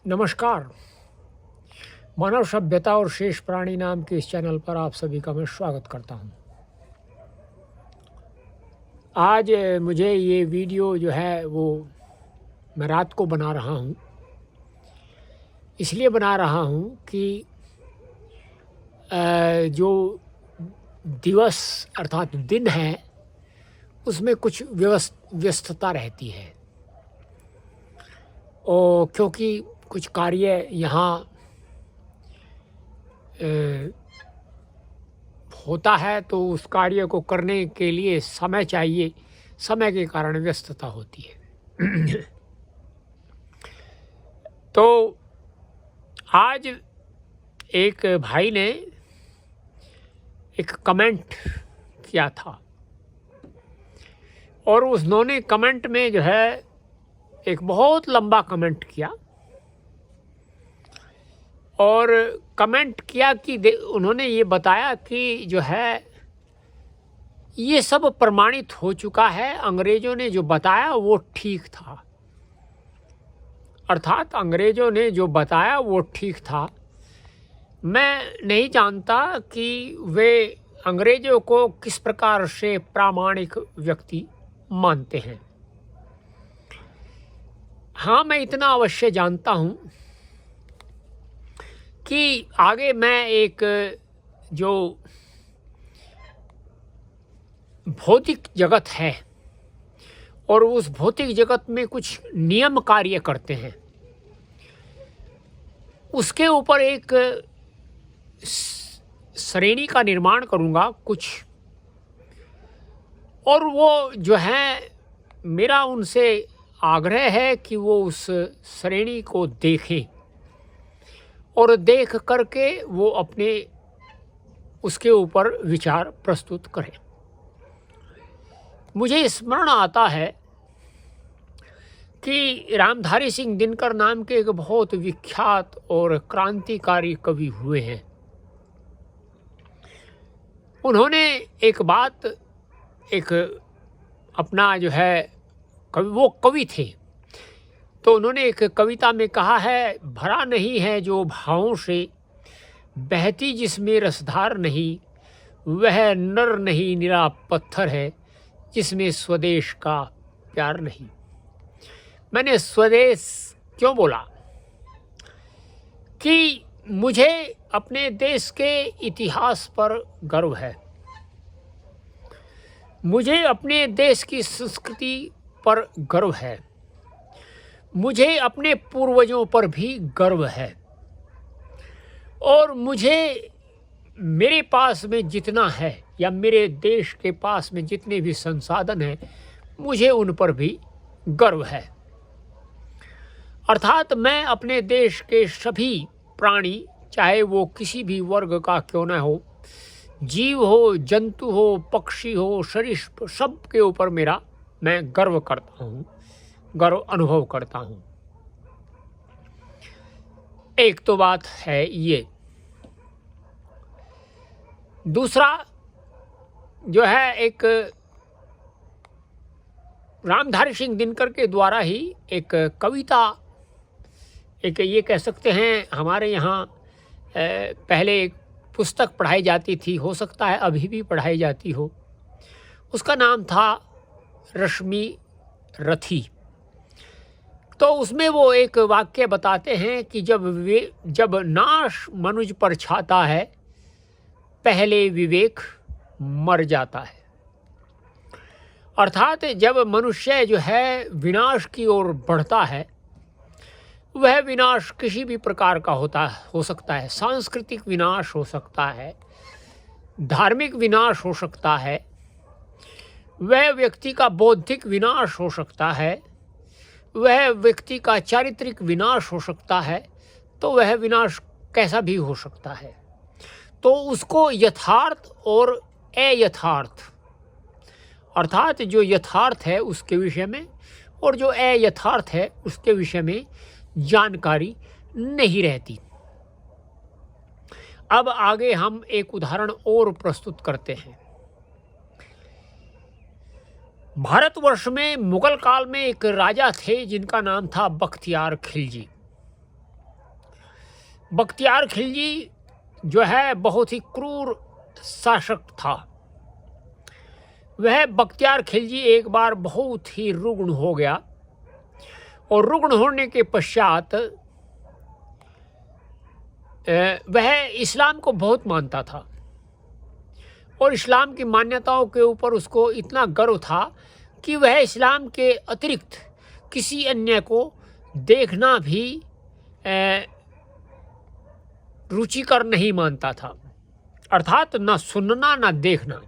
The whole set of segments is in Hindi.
नमस्कार। मानव सभ्यता और शेष प्राणी नाम के इस चैनल पर आप सभी का मैं स्वागत करता हूं। आज मुझे ये वीडियो जो है वो मैं रात को बना रहा हूं। इसलिए बना रहा हूं कि जो दिवस अर्थात दिन है उसमें कुछ व्यस्तता रहती है और क्योंकि कुछ कार्य यहाँ होता है तो उस कार्य को करने के लिए समय चाहिए। समय के कारण व्यस्तता होती है। तो आज एक भाई ने एक कमेंट किया था और उन्होंने कमेंट में जो है एक बहुत लंबा कमेंट किया और कमेंट किया कि उन्होंने ये बताया कि जो है ये सब प्रमाणित हो चुका है, अंग्रेज़ों ने जो बताया वो ठीक था। अर्थात अंग्रेज़ों ने जो बताया वो ठीक था। मैं नहीं जानता कि वे अंग्रेज़ों को किस प्रकार से प्रामाणिक व्यक्ति मानते हैं। हाँ, मैं इतना अवश्य जानता हूँ कि आगे मैं एक जो भौतिक जगत है और उस भौतिक जगत में कुछ नियम कार्य करते हैं, उसके ऊपर एक श्रेणी का निर्माण करूँगा कुछ, और वो जो है मेरा उनसे आग्रह है कि वो उस श्रेणी को देखें और देख करके वो अपने उसके ऊपर विचार प्रस्तुत करें। मुझे स्मरण आता है कि रामधारी सिंह दिनकर नाम के एक बहुत विख्यात और क्रांतिकारी कवि हुए हैं। उन्होंने एक बात एक अपना जो है वो कवि थे, तो उन्होंने एक कविता में कहा है, भरा नहीं है जो भावों से, बहती जिसमें रसधार नहीं, वह नर नहीं निरा पत्थर है, जिसमें स्वदेश का प्यार नहीं। मैंने स्वदेश क्यों बोला कि मुझे अपने देश के इतिहास पर गर्व है, मुझे अपने देश की संस्कृति पर गर्व है, मुझे अपने पूर्वजों पर भी गर्व है और मुझे मेरे पास में जितना है या मेरे देश के पास में जितने भी संसाधन हैं, मुझे उन पर भी गर्व है। अर्थात मैं अपने देश के सभी प्राणी, चाहे वो किसी भी वर्ग का क्यों न हो, जीव हो, जंतु हो, पक्षी हो, सरीसृप, सब के ऊपर मैं गर्व करता हूँ, गर्व अनुभव करता हूँ। एक तो बात है ये। दूसरा जो है एक रामधारी सिंह दिनकर के द्वारा ही एक कविता, एक ये कह सकते हैं हमारे यहाँ पहले एक पुस्तक पढ़ाई जाती थी, हो सकता है अभी भी पढ़ाई जाती हो। उसका नाम था रश्मि रथी। तो उसमें वो एक वाक्य बताते हैं कि जब नाश मनुज पर छाता है, पहले विवेक मर जाता है। अर्थात जब मनुष्य जो है विनाश की ओर बढ़ता है, वह विनाश किसी भी प्रकार का हो सकता है। सांस्कृतिक विनाश हो सकता है, धार्मिक विनाश हो सकता है, वह व्यक्ति का बौद्धिक विनाश हो सकता है, वह व्यक्ति का चारित्रिक विनाश हो सकता है। तो वह विनाश कैसा भी हो सकता है। तो उसको यथार्थ और अयथार्थ, अर्थात जो यथार्थ है उसके विषय में और जो अयथार्थ है उसके विषय में जानकारी नहीं रहती। अब आगे हम एक उदाहरण और प्रस्तुत करते हैं। भारतवर्ष में मुगल काल में एक राजा थे जिनका नाम था बख्तियार खिलजी। बख्तियार खिलजी जो है बहुत ही क्रूर शासक था। वह बख्तियार खिलजी एक बार बहुत ही रुग्ण हो गया और रुग्ण होने के पश्चात वह इस्लाम को बहुत मानता था और इस्लाम की मान्यताओं के ऊपर उसको इतना गर्व था कि वह इस्लाम के अतिरिक्त किसी अन्य को देखना भी रुचिकर नहीं मानता था, अर्थात न सुनना न देखना।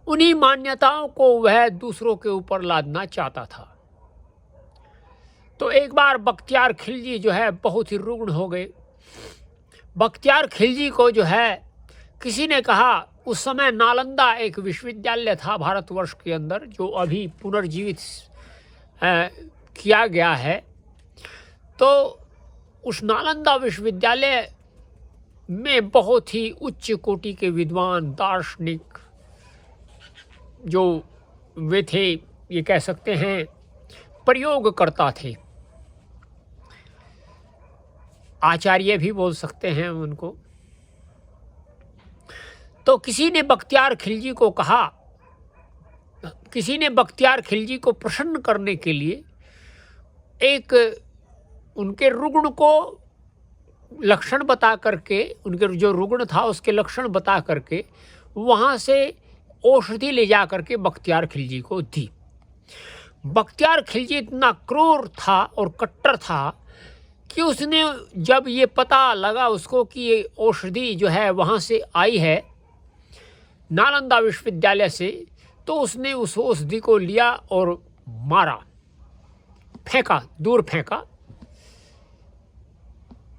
उन्हीं मान्यताओं को वह दूसरों के ऊपर लादना चाहता था। तो एक बार बख्तियार खिलजी जो है बहुत ही रुग्ण हो गए। बख्तियार खिलजी को जो है किसी ने कहा, उस समय नालंदा एक विश्वविद्यालय था भारतवर्ष के अंदर जो अभी पुनर्जीवित किया गया है। तो उस नालंदा विश्वविद्यालय में बहुत ही उच्च कोटि के विद्वान दार्शनिक जो वे थे, ये कह सकते हैं प्रयोग करता थे, आचार्य भी बोल सकते हैं उनको। तो किसी ने बख्तियार खिलजी को कहा, किसी ने बख्तियार खिलजी को प्रसन्न करने के लिए एक उनके रुग्ण को लक्षण बता करके, उनके जो रुग्ण था उसके लक्षण बता करके वहाँ से औषधि ले जा करके बख्तियार खिलजी को दी। बख्तियार खिलजी इतना क्रूर था और कट्टर था कि उसने जब ये पता लगा उसको कि ये औषधि जो है वहाँ से आई है नालंदा विश्वविद्यालय से, तो उसने उस औषधि को लिया और मारा, फेंका, दूर फेंका,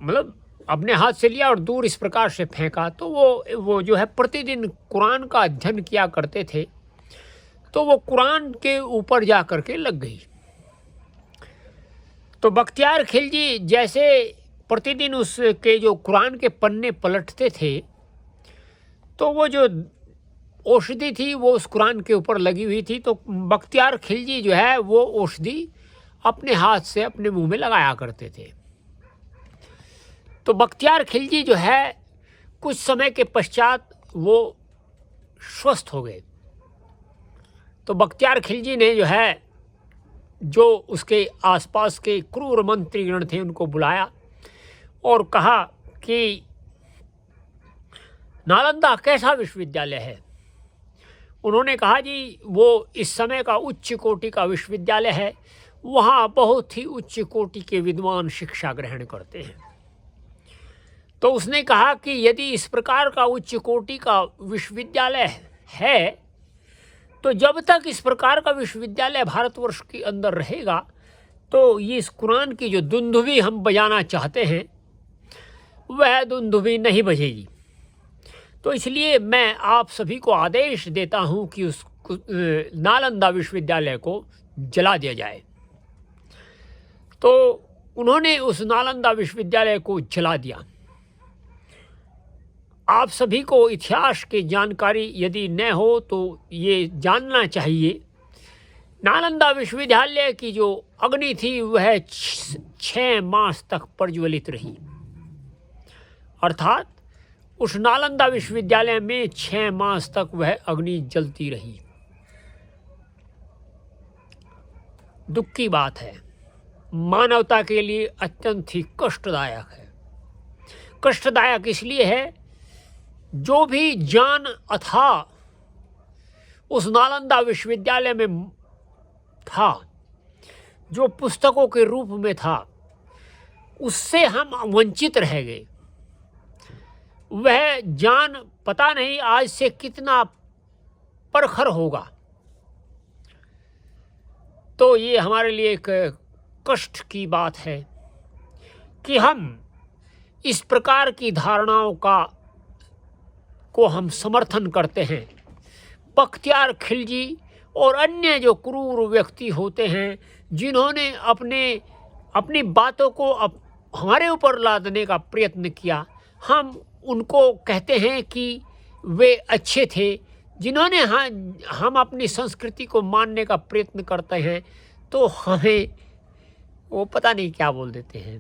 मतलब अपने हाथ से लिया और दूर इस प्रकार से फेंका। तो वो जो है प्रतिदिन कुरान का अध्ययन किया करते थे, तो वो कुरान के ऊपर जा कर के लग गई। तो बख्तियार खिलजी जैसे प्रतिदिन उसके जो कुरान के पन्ने पलटते थे, तो वो जो औषधि थी वो उस कुरान के ऊपर लगी हुई थी। तो बख्तियार खिलजी जो है वो औषधि अपने हाथ से अपने मुंह में लगाया करते थे। तो बख्तियार खिलजी जो है कुछ समय के पश्चात वो स्वस्थ हो गए। तो बख्तियार खिलजी ने जो है जो उसके आसपास के क्रूर मंत्रीगण थे उनको बुलाया और कहा कि नालंदा कैसा विश्वविद्यालय है। उन्होंने कहा, जी वो इस समय का उच्च कोटि का विश्वविद्यालय है, वहाँ बहुत ही उच्च कोटि के विद्वान शिक्षा ग्रहण करते हैं। तो उसने कहा कि यदि इस प्रकार का उच्च कोटि का विश्वविद्यालय है, तो जब तक इस प्रकार का विश्वविद्यालय भारतवर्ष के अंदर रहेगा, तो ये इस कुरान की जो दुंदुभी हम बजाना चाहते हैं वह दुंदुभी नहीं बजेगी। तो इसलिए मैं आप सभी को आदेश देता हूँ कि उस नालंदा विश्वविद्यालय को जला दिया जाए। तो उन्होंने उस नालंदा विश्वविद्यालय को जला दिया। आप सभी को इतिहास की जानकारी यदि न हो तो ये जानना चाहिए, नालंदा विश्वविद्यालय की जो अग्नि थी वह 6 मास तक प्रज्वलित रही, अर्थात उस नालंदा विश्वविद्यालय में 6 मास तक वह अग्नि जलती रही। दुख की बात है, मानवता के लिए अत्यंत ही कष्टदायक है। कष्टदायक इसलिए है, जो भी ज्ञान अथाह उस नालंदा विश्वविद्यालय में था, जो पुस्तकों के रूप में था, उससे हम वंचित रह गए। वह ज्ञान पता नहीं आज से कितना प्रखर होगा। तो ये हमारे लिए एक कष्ट की बात है कि हम इस प्रकार की धारणाओं को हम समर्थन करते हैं। बख्तियार खिलजी और अन्य जो क्रूर व्यक्ति होते हैं जिन्होंने अपनी बातों को हमारे ऊपर लादने का प्रयत्न किया, हम उनको कहते हैं कि वे अच्छे थे। जिन्होंने हम अपनी संस्कृति को मानने का प्रयत्न करते हैं तो हमें वो पता नहीं क्या बोल देते हैं।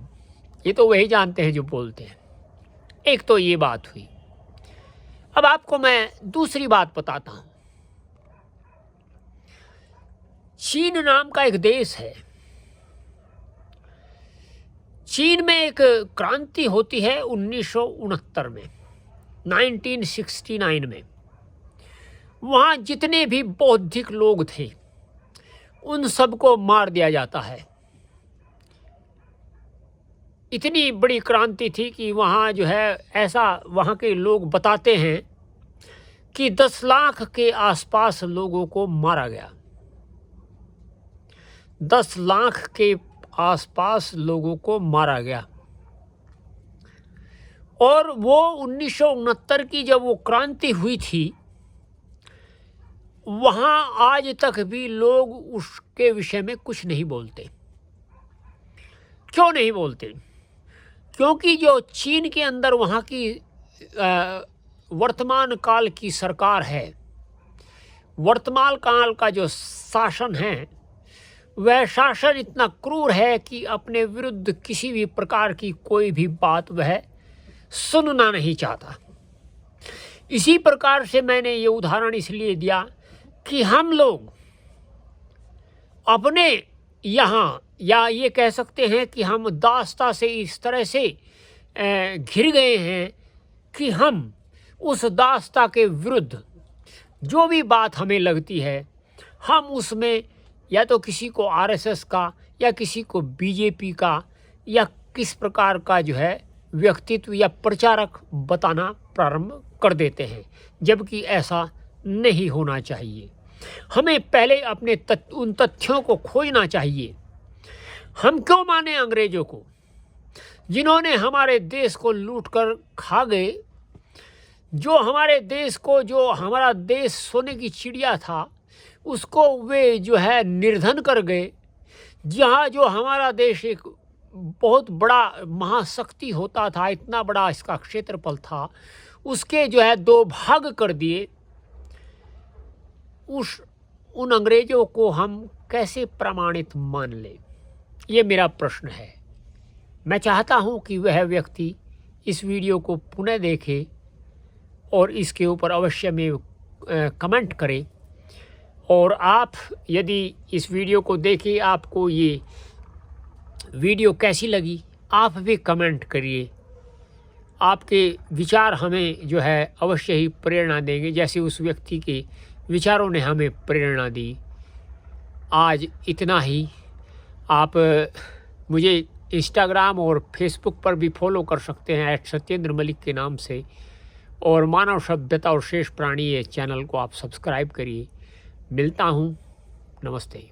ये तो वही जानते हैं जो बोलते हैं। एक तो ये बात हुई। अब आपको मैं दूसरी बात बताता हूँ। चीन नाम का एक देश है। चीन में एक क्रांति होती है 1969 में, 1969 में। वहाँ जितने भी बौद्धिक लोग थे उन सबको मार दिया जाता है। इतनी बड़ी क्रांति थी कि वहाँ जो है ऐसा वहाँ के लोग बताते हैं कि 10 लाख के आसपास लोगों को मारा गया। 10 लाख के आसपास लोगों को मारा गया। और वो 1969 की जब वो क्रांति हुई थी, वहाँ आज तक भी लोग उसके विषय में कुछ नहीं बोलते। क्यों नहीं बोलते? क्योंकि जो चीन के अंदर वहाँ की वर्तमान काल की सरकार है, वर्तमान काल का जो शासन है, वह शासन इतना क्रूर है कि अपने विरुद्ध किसी भी प्रकार की कोई भी बात वह सुनना नहीं चाहता। इसी प्रकार से मैंने ये उदाहरण इसलिए दिया कि हम लोग अपने यहाँ, या ये कह सकते हैं कि हम दास्ता से इस तरह से घिर गए हैं कि हम उस दास्ता के विरुद्ध जो भी बात हमें लगती है, हम उसमें या तो किसी को आरएसएस का या किसी को बीजेपी का या किस प्रकार का जो है व्यक्तित्व या प्रचारक बताना प्रारंभ कर देते हैं, जबकि ऐसा नहीं होना चाहिए। हमें पहले अपने उन तथ्यों को खोजना चाहिए। हम क्यों माने अंग्रेजों को, जिन्होंने हमारे देश को लूट कर खा गए, जो हमारे देश को, जो हमारा देश सोने की चिड़िया था, उसको वे जो है निर्धन कर गए। जहाँ जो हमारा देश एक बहुत बड़ा महाशक्ति होता था, इतना बड़ा इसका क्षेत्रफल था, उसके जो है 2 भाग कर दिए। उन अंग्रेजों को हम कैसे प्रमाणित मान लें, ये मेरा प्रश्न है। मैं चाहता हूँ कि वह व्यक्ति इस वीडियो को पुनः देखे और इसके ऊपर अवश्य में कमेंट करे। और आप यदि इस वीडियो को देखें, आपको ये वीडियो कैसी लगी, आप भी कमेंट करिए। आपके विचार हमें जो है अवश्य ही प्रेरणा देंगे, जैसे उस व्यक्ति के विचारों ने हमें प्रेरणा दी। आज इतना ही। आप मुझे इंस्टाग्राम और फेसबुक पर भी फॉलो कर सकते हैं @सत्येंद्र मलिक के नाम से। और मानव सभ्यता और शेष प्राणी ये चैनल को आप सब्सक्राइब करिए। मिलता हूँ। नमस्ते।